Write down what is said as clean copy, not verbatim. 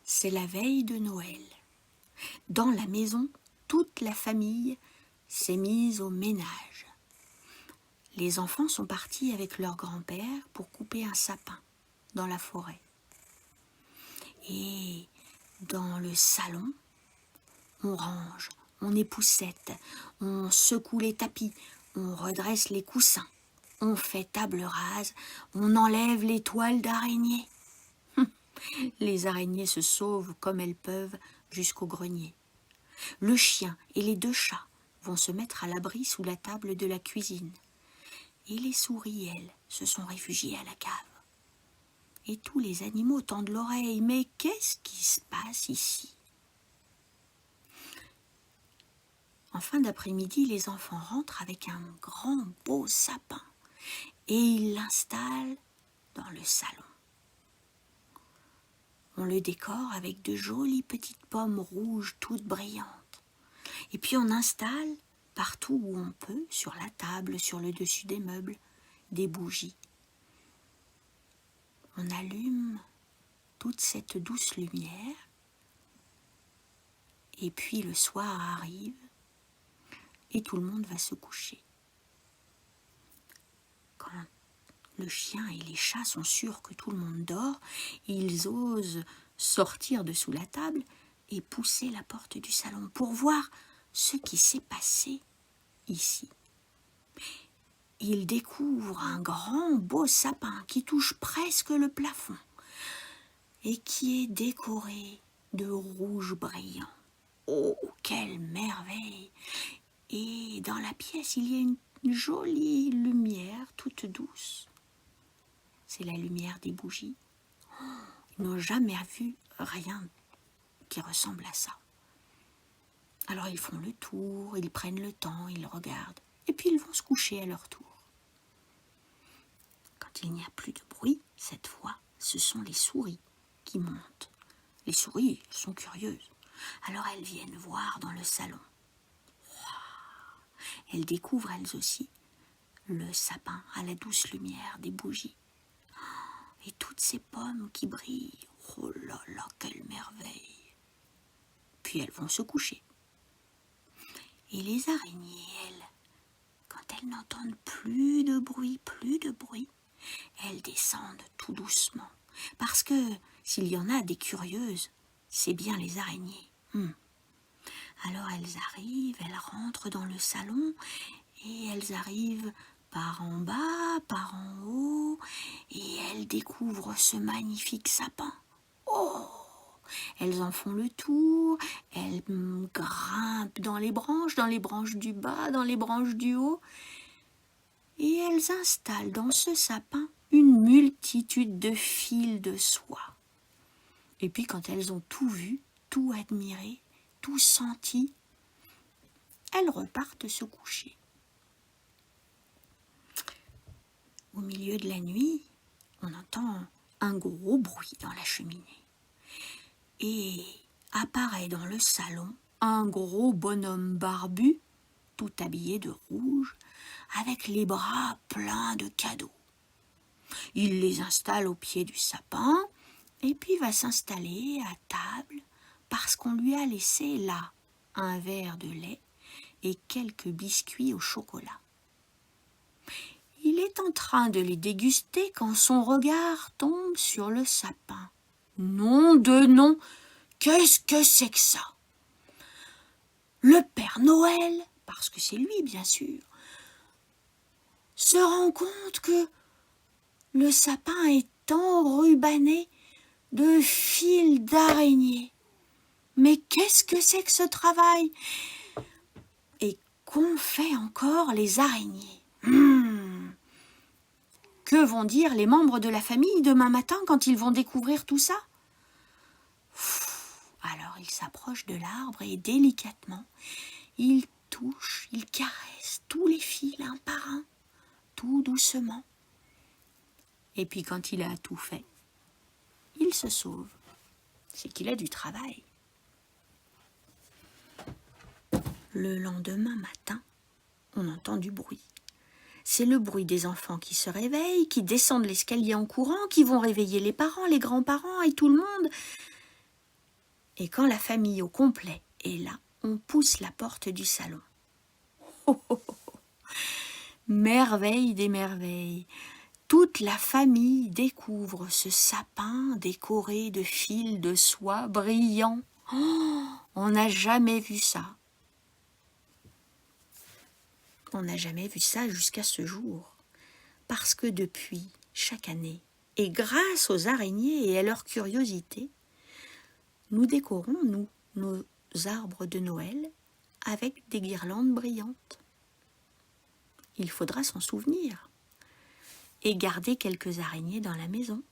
C'est la veille de Noël. Dans la maison, toute la famille s'est mise au ménage. Les enfants sont partis avec leur grand-père pour couper un sapin dans la forêt. Et dans le salon, on range, on époussette, on secoue les tapis, on redresse les coussins, on fait table rase, on enlève les toiles d'araignée. Les araignées se sauvent comme elles peuvent jusqu'au grenier. Le chien et les 2 chats vont se mettre à l'abri sous la table de la cuisine. Et les souris, elles, se sont réfugiées à la cave. Et tous les animaux tendent l'oreille. Mais qu'est-ce qui se passe ici? En fin d'après-midi, les enfants rentrent avec un grand beau sapin et ils l'installent dans le salon. On le décore avec de jolies petites pommes rouges toutes brillantes. Et puis on installe, partout où on peut, sur la table, sur le dessus des meubles, des bougies. On allume toute cette douce lumière. Et puis le soir arrive et tout le monde va se coucher. Quand le chien et les chats sont sûrs que tout le monde dort, ils osent sortir de sous la table et pousser la porte du salon pour voir ce qui s'est passé ici. Ils découvrent un grand beau sapin qui touche presque le plafond et qui est décoré de rouge brillant. Oh, quelle merveille! Et dans la pièce, il y a une jolie lumière toute douce. C'est la lumière des bougies. Ils n'ont jamais vu rien qui ressemble à ça. Alors ils font le tour, ils prennent le temps, ils regardent, et puis ils vont se coucher à leur tour. Quand il n'y a plus de bruit, cette fois, ce sont les souris qui montent. Les souris sont curieuses, alors elles viennent voir dans le salon. Elles découvrent elles aussi le sapin à la douce lumière des bougies. Et toutes ces pommes qui brillent, oh là là, quelle merveille! Puis elles vont se coucher. Et les araignées, elles, quand elles n'entendent plus de bruit, elles descendent tout doucement. Parce que s'il y en a des curieuses, c'est bien les araignées. Alors elles arrivent, elles rentrent dans le salon et elles arrivent par en bas, par en haut, et elles découvrent ce magnifique sapin. Oh! Elles en font le tour, elles grimpent dans les branches du bas, dans les branches du haut, et elles installent dans ce sapin une multitude de fils de soie. Et puis quand elles ont tout vu, tout admiré, tout senti, elles repartent se coucher. Au milieu de la nuit, on entend un gros bruit dans la cheminée. Et apparaît dans le salon un gros bonhomme barbu, tout habillé de rouge, avec les bras pleins de cadeaux. Il les installe au pied du sapin, et puis va s'installer à table, parce qu'on lui a laissé là un verre de lait et quelques biscuits au chocolat. Il est en train de les déguster quand son regard tombe sur le sapin. Nom de nom, qu'est-ce que c'est que ça? Le Père Noël, parce que c'est lui bien sûr, se rend compte que le sapin est enrubanné de fils d'araignée. Mais qu'est-ce que c'est que ce travail? Et qu'ont fait encore les araignées? Que vont dire les membres de la famille demain matin quand ils vont découvrir tout ça? Alors il s'approche de l'arbre et délicatement, il touche, il caresse tous les fils un par un, tout doucement. Et puis quand il a tout fait, il se sauve. C'est qu'il a du travail. Le lendemain matin, on entend du bruit. C'est le bruit des enfants qui se réveillent, qui descendent l'escalier en courant, qui vont réveiller les parents, les grands-parents et tout le monde. Et quand la famille au complet est là, on pousse la porte du salon. Oh, oh, oh. Merveille des merveilles! Toute la famille découvre ce sapin décoré de fils de soie brillants. Oh, on n'a jamais vu ça. On n'a jamais vu ça jusqu'à ce jour. Parce que depuis, chaque année, et grâce aux araignées et à leur curiosité, nous décorons, nous, nos arbres de Noël avec des guirlandes brillantes. Il faudra s'en souvenir et garder quelques araignées dans la maison.